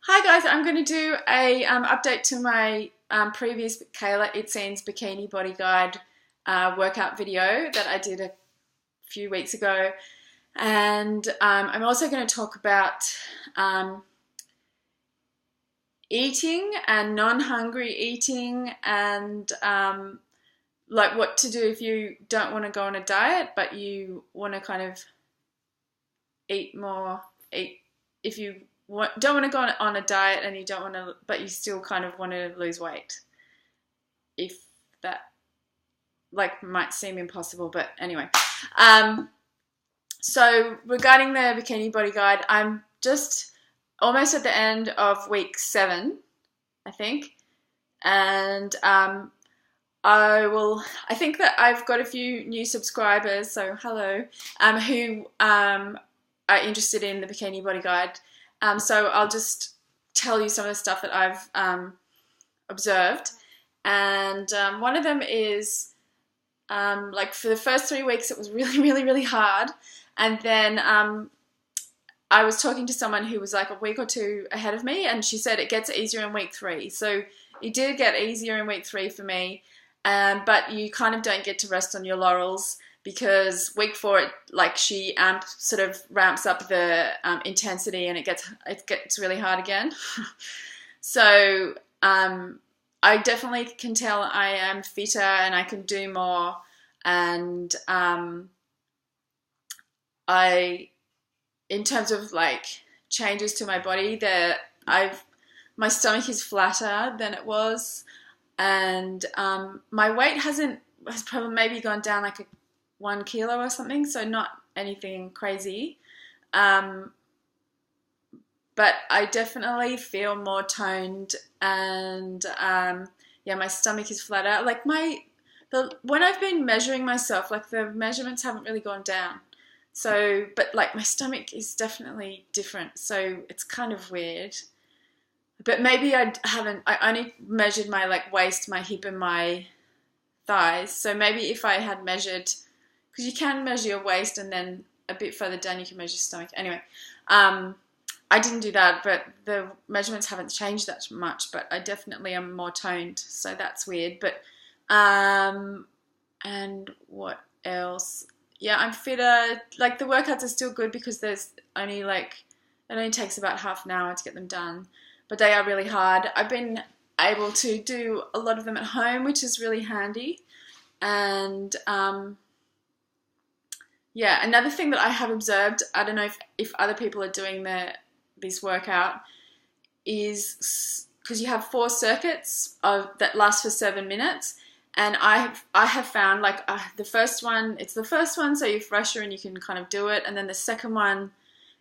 Hi guys, I'm going to do a update to my previous Kayla Itsines Bikini Body Guide workout video that I did a few weeks ago. And I'm also going to talk about eating and non-hungry eating and like what to do if you don't want to go on a diet but you want to kind of eat more, if you don't want to go on a diet and you don't want to, but you still kind of want to lose weight. If that like might seem impossible, but anyway. So regarding the Bikini Body Guide, I'm just almost at the end of week 7, I think, and I think that I've got a few new subscribers, so hello, who are interested in the Bikini Body Guide. So I'll just tell you some of the stuff that I've observed. And one of them is like for the first 3 weeks it was really, really, really hard. And then I was talking to someone who was like a week or two ahead of me, and she said it gets easier in week 3. So it did get easier in week 3 for me, but you kind of don't get to rest on your laurels, because week 4, she sort of ramps up the intensity, and it gets really hard again. So I definitely can tell I am fitter and I can do more, and in terms of like changes to my body, my stomach is flatter than it was, and my weight has probably maybe gone down like 1 kilo or something, so not anything crazy. But I definitely feel more toned, and yeah, my stomach is flatter. Like when I've been measuring myself, like the measurements haven't really gone down. So, but like my stomach is definitely different, so it's kind of weird. But maybe I only measured my like waist, my hip, and my thighs. So maybe if I had measured, because you can measure your waist and then a bit further down you can measure your stomach. Anyway, I didn't do that, but the measurements haven't changed that much, but I definitely am more toned, so that's weird. But and what else? Yeah, I'm fitter. Like the workouts are still good because there's only it only takes about half an hour to get them done, but they are really hard. I've been able to do a lot of them at home, which is really handy. And yeah, another thing that I have observed, I don't know if other people are doing this workout, is because you have 4 circuits that last for 7 minutes. And I have found like the first one, it's the first one, so you're fresher and you can kind of do it. And then the second one,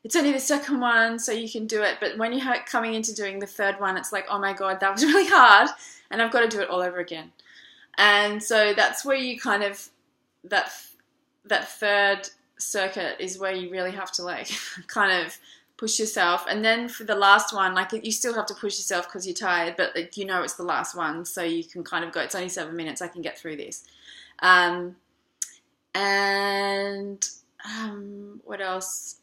it's only the second one, so you can do it. But when you're coming into doing the third one, it's like, oh my God, that was really hard, and I've got to do it all over again. And so that's where you kind of, that third circuit is where you really have to like kind of push yourself. And then for the last one, like you still have to push yourself because you're tired, but like, you know it's the last one, so you can kind of go, it's only 7 minutes, I can get through this. What else?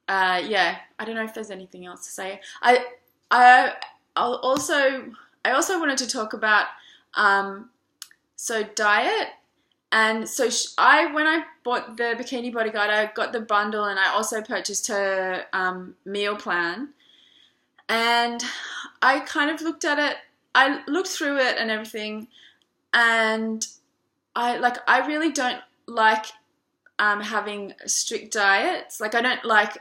Yeah, I don't know if there's anything else to say. I also wanted to talk about so diet. And so when I bought the Bikini Body Guide, I got the bundle, and I also purchased her meal plan. And I kind of looked at it, I looked through it and everything, and I really don't like having strict diets. Like I don't like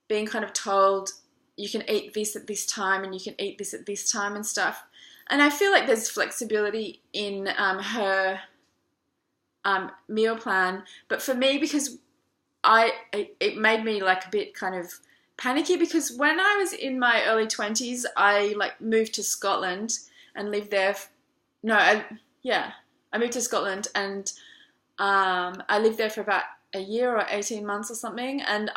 being kind of told you can eat this at this time and you can eat this at this time and stuff. And I feel like there's flexibility in her meal plan, but for me, because it made me like a bit kind of panicky, because when I was in my early 20s, I like moved to Scotland and lived there. I moved to Scotland, and I lived there for about a year or 18 months or something, and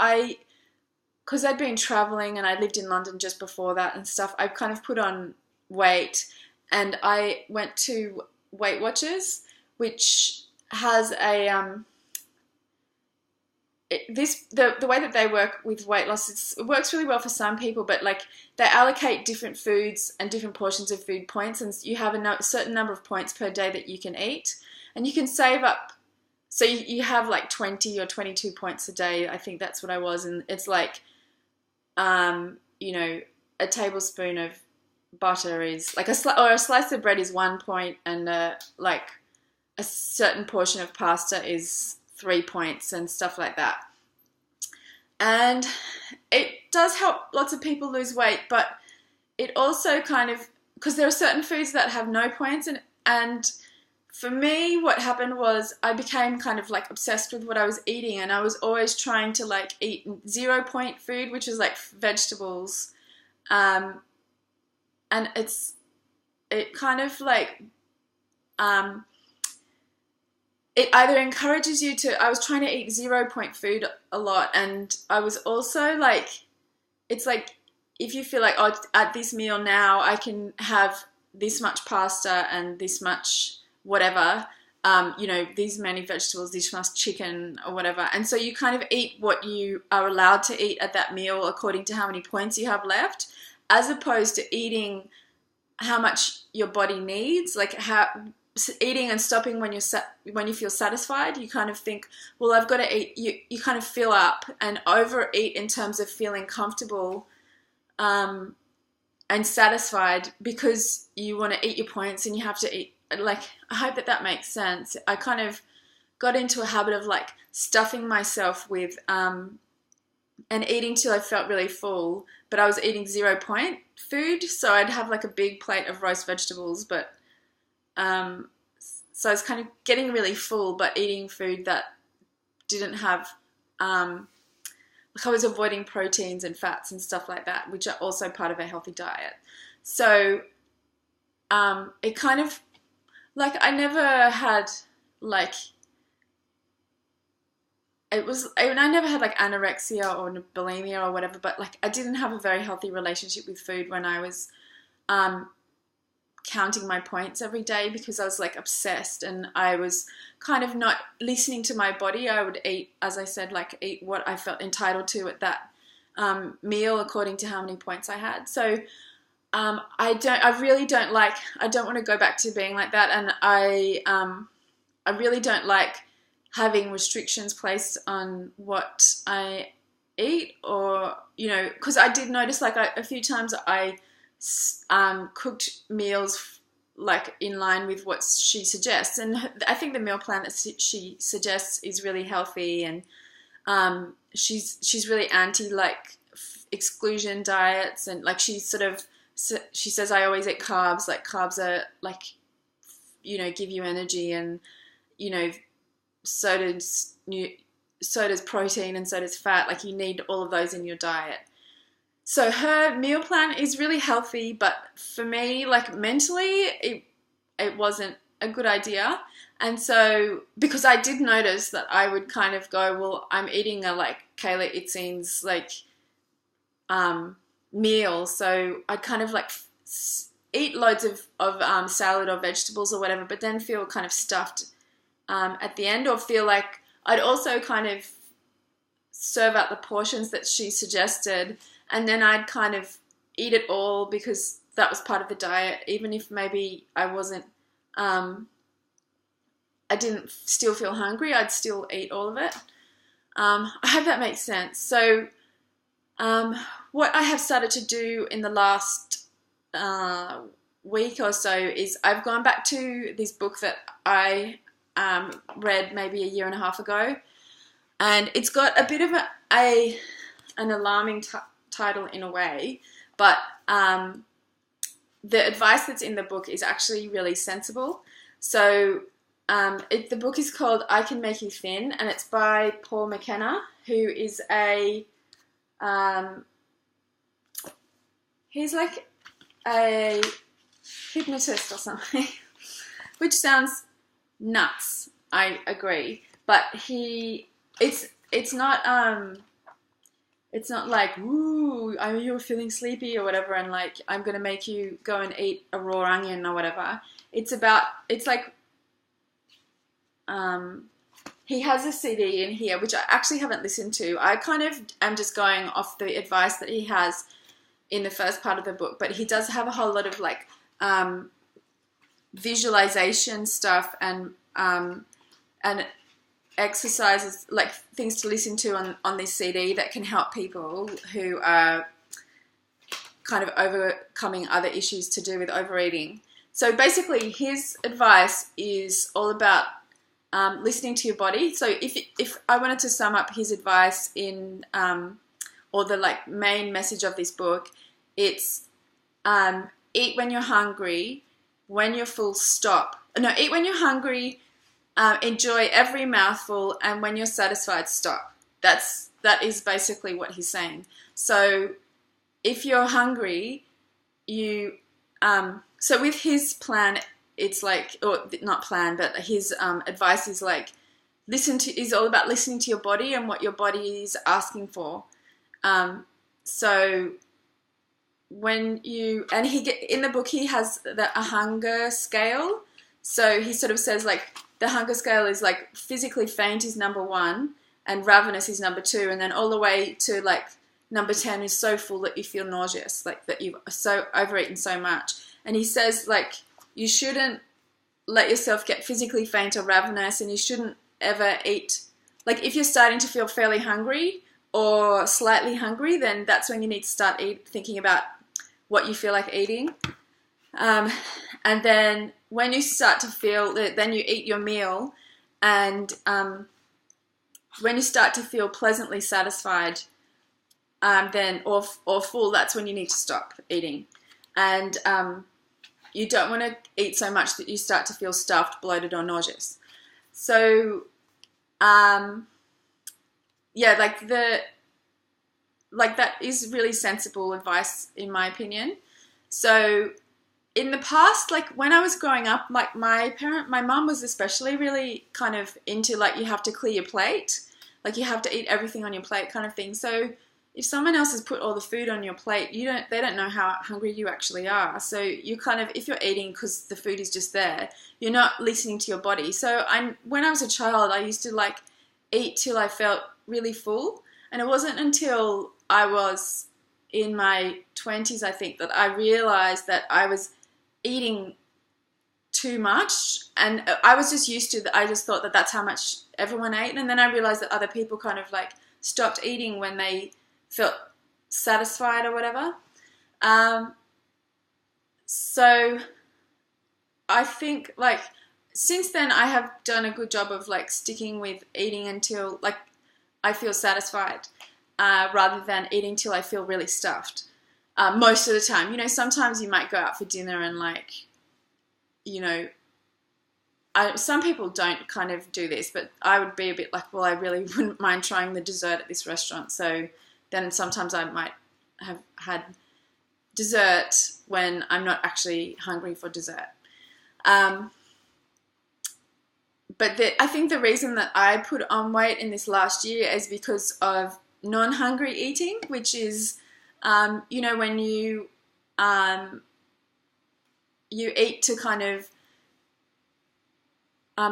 because I'd been traveling and I lived in London just before that and stuff, I kind of put on weight, and I went to Weight Watchers, which has a the way that they work with weight loss, it works really well for some people, but like they allocate different foods and different portions of food points, and you have a certain number of points per day that you can eat, and you can save up. So you have like 20 or 22 points a day. I think that's what I was, and it's like, you know, a tablespoon of butter is like or a slice of bread is 1 point, and like a certain portion of pasta is 3 points and stuff like that. And it does help lots of people lose weight, but it also kind of, because there are certain foods that have no points, and for me what happened was I became kind of like obsessed with what I was eating, and I was always trying to like eat 0 point food, which is like vegetables, and it kind of like it either encourages you to, I was trying to eat 0 point food a lot, and I was also like, it's like, if you feel like, oh, at this meal now, I can have this much pasta and this much whatever, you know, these many vegetables, this much chicken or whatever. And so you kind of eat what you are allowed to eat at that meal according to how many points you have left, as opposed to eating how much your body needs, like how eating and stopping when you feel satisfied. You kind of think, well, I've got to eat. You kind of fill up and overeat in terms of feeling comfortable and satisfied, because you want to eat your points and you have to eat. Like, I hope that makes sense. I kind of got into a habit of like stuffing myself with and eating till I felt really full, but I was eating 0 point food. So I'd have like a big plate of roast vegetables, but so I was kind of getting really full, but eating food that didn't have, like I was avoiding proteins and fats and stuff like that, which are also part of a healthy diet. So it kind of, like, I never had like, I never had like anorexia or bulimia or whatever, but like I didn't have a very healthy relationship with food when I was counting my points every day, because I was like obsessed, and I was kind of not listening to my body. I would eat, as I said, like eat what I felt entitled to at that meal according to how many points I had. So I don't want to go back to being like that, and I really don't like having restrictions placed on what I eat, or, you know, because I did notice like a few times I cooked meals like in line with what she suggests, and I think the meal plan that she suggests is really healthy, and she's really anti like exclusion diets, and like she says I always eat carbs. Like carbs are like, you know, give you energy, and you know, so does protein and so does fat. Like you need all of those in your diet. So her meal plan is really healthy, but for me, like mentally, it wasn't a good idea. And so, because I did notice that I would kind of go, well, I'm eating a like Kayla Itsines like meal, so I'd kind of like eat loads of salad or vegetables or whatever, but then feel kind of stuffed at the end, or feel like I'd also kind of serve out the portions that she suggested, and then I'd kind of eat it all because that was part of the diet, even if maybe I wasn't, I didn't still feel hungry, I'd still eat all of it. I hope that makes sense. So what I have started to do in the last week or so is I've gone back to this book that I read maybe a year and a half ago, and it's got a bit of an alarming title in a way, but the advice that's in the book is actually really sensible. So the book is called I Can Make You Thin, and it's by Paul McKenna, who is he's like a hypnotist or something, which sounds nuts, I agree, but it's not like, ooh, you're feeling sleepy or whatever, and like I'm gonna make you go and eat a raw onion or whatever. It's like he has a CD in here, which I actually haven't listened to. I kind of am just going off the advice that he has in the first part of the book, but he does have a whole lot of like visualization stuff and exercises, like things to listen to on this CD that can help people who are kind of overcoming other issues to do with overeating. So basically his advice is all about listening to your body. So if I wanted to sum up his advice in or the like main message of this book, it's eat when you're hungry, when you're full, stop. No, eat when you're hungry, enjoy every mouthful, and when you're satisfied, stop. That is basically what he's saying. So if you're hungry, you so with his plan, it's like, or not plan, but his advice is like is all about listening to your body and what your body is asking for. So when you, and in the book he has a hunger scale. So he sort of says like the hunger scale is like physically faint is number 1 and ravenous is number 2, and then all the way to like number 10 is so full that you feel nauseous, like that you've so overeaten so much. And he says like you shouldn't let yourself get physically faint or ravenous, and you shouldn't ever eat, like if you're starting to feel fairly hungry or slightly hungry, then that's when you need to start thinking about what you feel like eating. And then when you start to feel that, then you eat your meal, and when you start to feel pleasantly satisfied, then or full, that's when you need to stop eating. And you don't want to eat so much that you start to feel stuffed, bloated, or nauseous. So yeah, like that is really sensible advice in my opinion. So in the past, like when I was growing up, like my mum was especially really kind of into like you have to clear your plate, like you have to eat everything on your plate kind of thing. So if someone else has put all the food on your plate, they don't know how hungry you actually are. So you kind of, if you're eating because the food is just there, you're not listening to your body. So when I was a child, I used to like eat till I felt really full. And it wasn't until I was in my 20s, I think, that I realized that I was eating too much. And I was just used to that. I just thought that that's how much everyone ate. And then I realized that other people kind of like stopped eating when they felt satisfied or whatever. So I think like since then I have done a good job of like sticking with eating until like I feel satisfied, rather than eating till I feel really stuffed. Most of the time, you know, sometimes you might go out for dinner and like, you know, some people don't kind of do this, but I would be a bit like, well, I really wouldn't mind trying the dessert at this restaurant. So then sometimes I might have had dessert when I'm not actually hungry for dessert. But I think the reason that I put on weight in this last year is because of non-hungry eating, which is, you know, when you eat to kind of,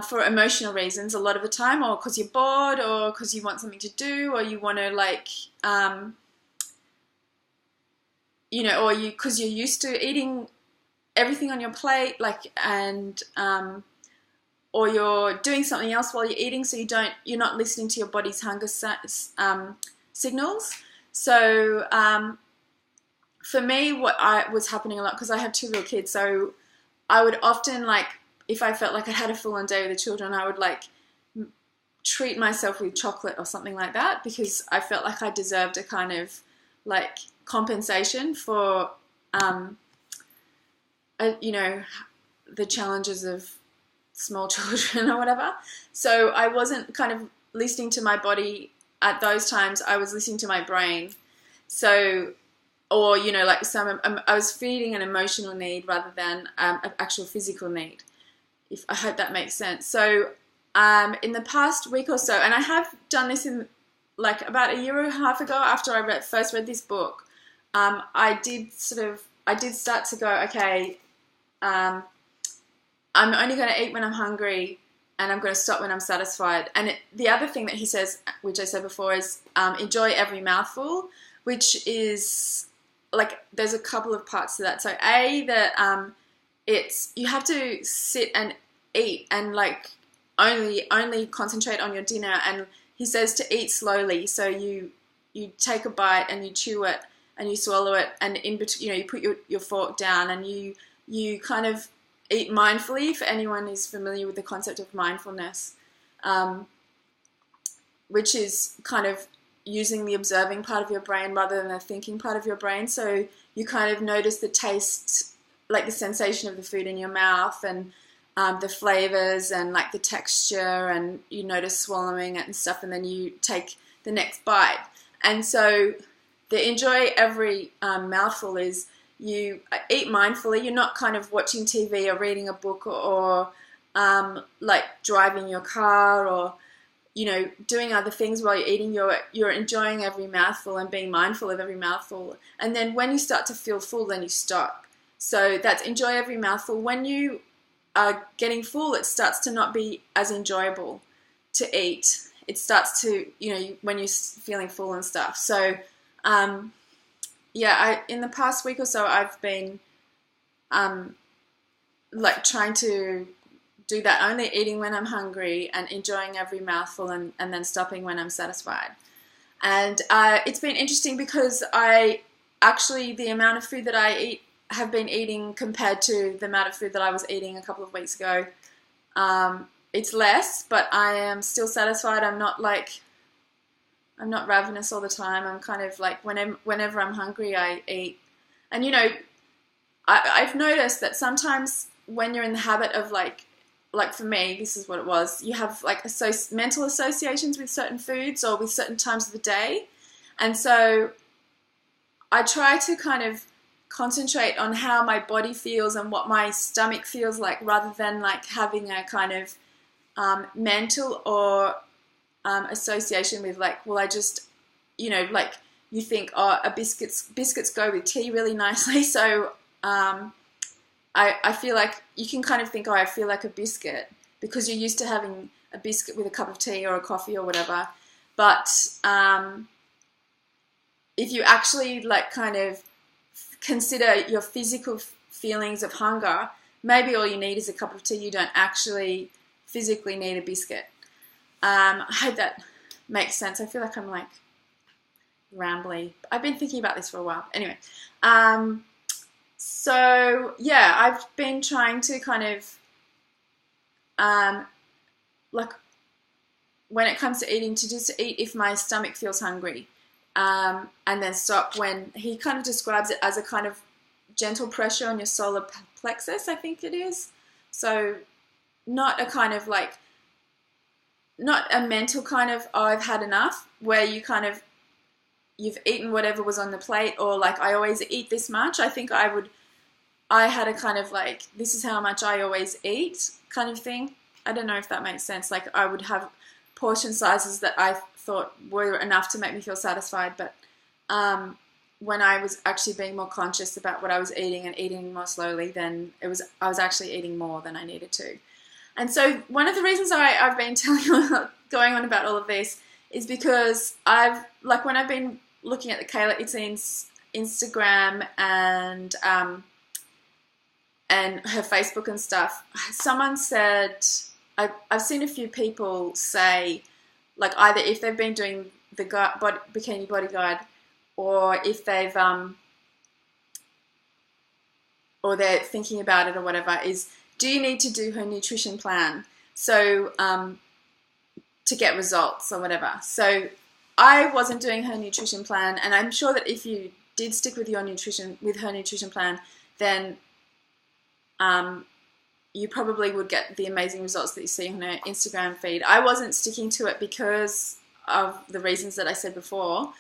for emotional reasons a lot of the time, or because you're bored, or because you want something to do, or you want to like, you know, or because you're used to eating everything on your plate, like, and or you're doing something else while you're eating, so you're not listening to your body's hunger signals. So for me, what was happening a lot, because I have 2 little kids, so I would often like, if I felt like I had a full-on day with the children, I would like treat myself with chocolate or something like that, because I felt like I deserved a kind of like compensation for, you know, the challenges of small children or whatever. So I wasn't kind of listening to my body at those times. I was listening to my brain. So, or, you know, like I was feeding an emotional need rather than an actual physical need. I hope that makes sense. So in the past week or so, and I have done this in like about a year and a half ago after I first read this book, I did start to go, okay, I'm only going to eat when I'm hungry, and I'm going to stop when I'm satisfied. And the other thing that he says, which I said before, is enjoy every mouthful, which is like there's a couple of parts to that. So it's you have to sit and eat and like only concentrate on your dinner. And he says to eat slowly, so you take a bite and you chew it and you swallow it, and in between, you put your fork down and you kind of eat mindfully. For anyone who's familiar with the concept of mindfulness, which is kind of using the observing part of your brain rather than the thinking part of your brain. So you kind of notice the taste, like the sensation of the food in your mouth, and the flavors and like the texture, and you notice swallowing it and stuff, and then you take the next bite. And so the enjoy every mouthful is you eat mindfully. You're not kind of watching TV or reading a book or like driving your car or doing other things while you're eating. You're enjoying every mouthful and being mindful of every mouthful. And then when you start to feel full, then you stop. So that's enjoy every mouthful. When you are getting full, it starts to not be as enjoyable to eat. It starts to, when you're feeling full and stuff. So, in the past week or so, I've been like trying to do that, only eating when I'm hungry and enjoying every mouthful, and then stopping when I'm satisfied. And it's been interesting because the amount of food that I have been eating compared to the amount of food that I was eating a couple of weeks ago, it's less, but I am still satisfied. I'm not ravenous all the time. I'm kind of like whenever I'm hungry, I eat. And I've noticed that sometimes when you're in the habit of like for me, this is what it was. You have like mental associations with certain foods or with certain times of the day, and so I try to kind of concentrate on how my body feels and what my stomach feels like, rather than like having a kind of mental or association with like, well, I just, like you think, oh, biscuits go with tea really nicely, so I feel like you can kind of think, oh, I feel like a biscuit, because you're used to having a biscuit with a cup of tea or a coffee or whatever. But if you actually like kind of consider your physical feelings of hunger, maybe all you need is a cup of tea. You don't actually physically need a biscuit. I hope that makes sense. I feel like I'm like rambly. I've been thinking about this for a while. Anyway, so yeah, I've been trying to kind of like when it comes to eating, to just eat if my stomach feels hungry, and then stop when he kind of describes it as a kind of gentle pressure on your solar plexus, I think it is. So not a kind of like, not a mental kind of, oh, I've had enough, where you kind of, you've eaten whatever was on the plate, or like, I always eat this much. I think I had a kind of like, this is how much I always eat kind of thing. I don't know if that makes sense. Like I would have portion sizes that I thought were enough to make me feel satisfied, but when I was actually being more conscious about what I was eating and eating more slowly, then I was actually eating more than I needed to. And so one of the reasons I've been going on about all of this is because when I've been looking at the Kayla Itsines Instagram and her Facebook and stuff, someone said, I've seen a few people say, like either if they've been doing the Bikini Body Guide, or if they've or they're thinking about it or whatever, is do you need to do her nutrition plan so to get results or whatever. So I wasn't doing her nutrition plan, and I'm sure that if you did stick with her nutrition plan, then you probably would get the amazing results that you see on her Instagram feed. I wasn't sticking to it because of the reasons that I said before.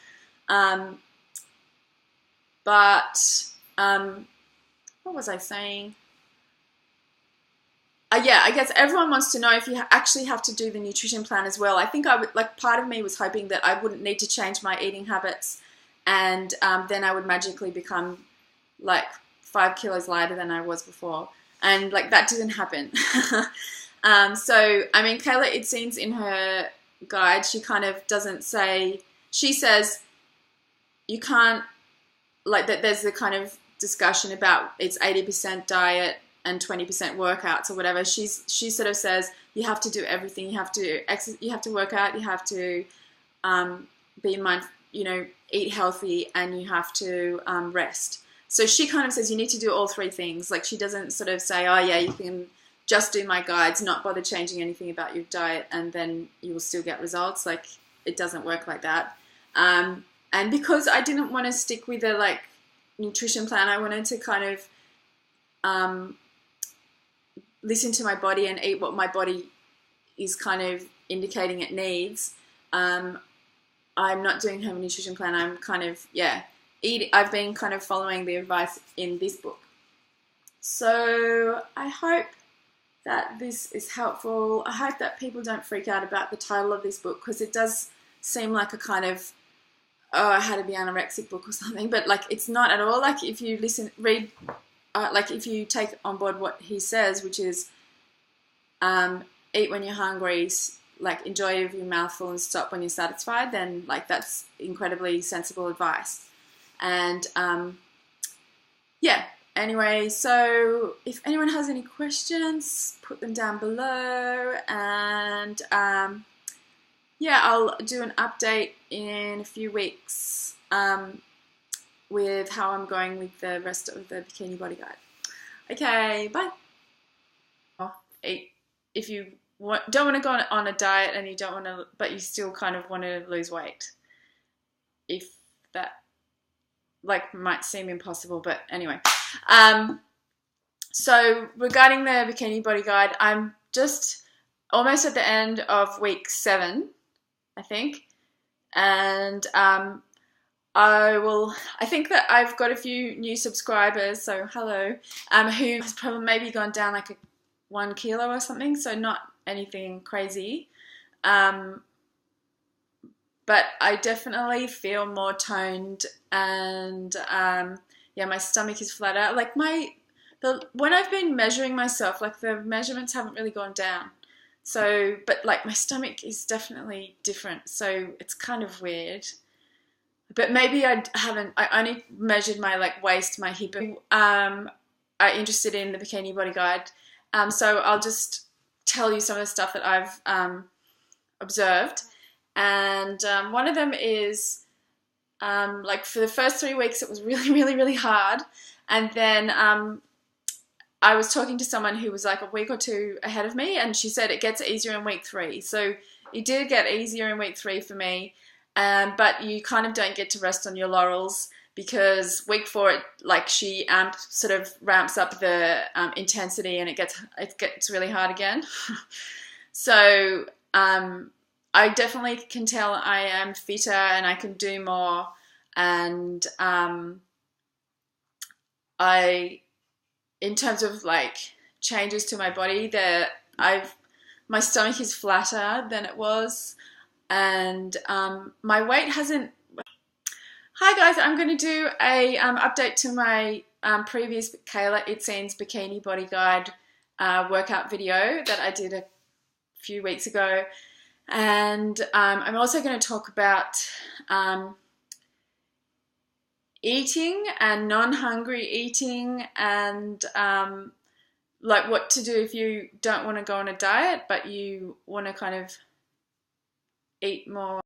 But what was I saying? Yeah, I guess everyone wants to know if you actually have to do the nutrition plan as well. I think part of me was hoping that I wouldn't need to change my eating habits, and then I would magically become like 5 kilos lighter than I was before. And like that didn't happen. So, I mean, Kayla Itsines in her guide, she kind of doesn't say, she says you can't, like that there's the kind of discussion about it's 80% diet and 20% workouts or whatever. She sort of says you have to do everything. You have to you have to work out, you have to be mindful, eat healthy, and you have to rest. So she kind of says you need to do all three things. Like she doesn't sort of say, oh yeah, you can just do my guides, not bother changing anything about your diet, and then you will still get results. Like it doesn't work like that. And because I didn't want to stick with a nutrition plan, I wanted to kind of listen to my body and eat what my body is kind of indicating it needs. I'm not doing a nutrition plan. I'm kind of, I've been kind of following the advice in this book. So I hope that this is helpful. I hope that people don't freak out about the title of this book, because it does seem like a kind of, oh, how to be anorexic book or something, but like it's not at all. Like if you read, if you take on board what he says, which is eat when you're hungry, like enjoy every mouthful and stop when you're satisfied, then like that's incredibly sensible advice. And anyway, so if anyone has any questions, put them down below, and I'll do an update in a few weeks with how I'm going with the rest of the Bikini Body Guide. Okay, bye. If you don't want to go on a diet and you don't want to, but you still kind of want to lose weight, if that might seem impossible, but anyway. So regarding the Bikini Body Guide, I'm just almost at the end of week 7, I think, and I think that I've got a few new subscribers, so hello, who has probably maybe gone down like 1 kilo or something, so not anything crazy, but I definitely feel more toned, and my stomach is flatter. Like when I've been measuring myself, like the measurements haven't really gone down. So, but like my stomach is definitely different, so it's kind of weird. But maybe I only measured my waist, my hip. Are interested in the Bikini Body Guide, so I'll just tell you some of the stuff that I've observed. And one of them is for the first 3 weeks it was really, really, really hard, and then I was talking to someone who was like a week or 2 ahead of me, and she said it gets easier in week 3. So it did get easier in week 3 for me, but you kind of don't get to rest on your laurels, because week 4 she sort of ramps up the intensity, and it gets really hard again. So I definitely can tell I am fitter and I can do more, and in terms of changes to my body, my stomach is flatter than it was, and my weight hasn't. Hi guys, I'm going to do a update to my previous Kayla Itsines Bikini Body Guide workout video that I did a few weeks ago, and I'm also going to talk about eating and non-hungry eating, and what to do if you don't want to go on a diet but you want to kind of eat more